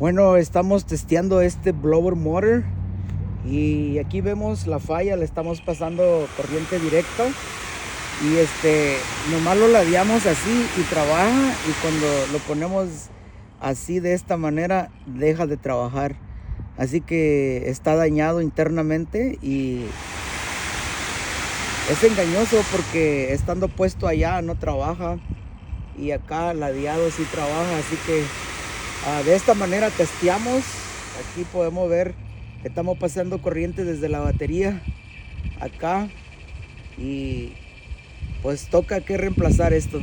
Bueno, estamos testeando este blower motor y aquí vemos la falla, le estamos pasando corriente directa y nomás lo ladeamos así y trabaja, y cuando lo ponemos así de esta manera deja de trabajar. Así que está dañado internamente y es engañoso porque estando puesto allá no trabaja y acá ladeado sí trabaja. Así que de esta manera testeamos. Aquí podemos ver que estamos pasando corriente desde la batería acá y pues toca que reemplazar esto.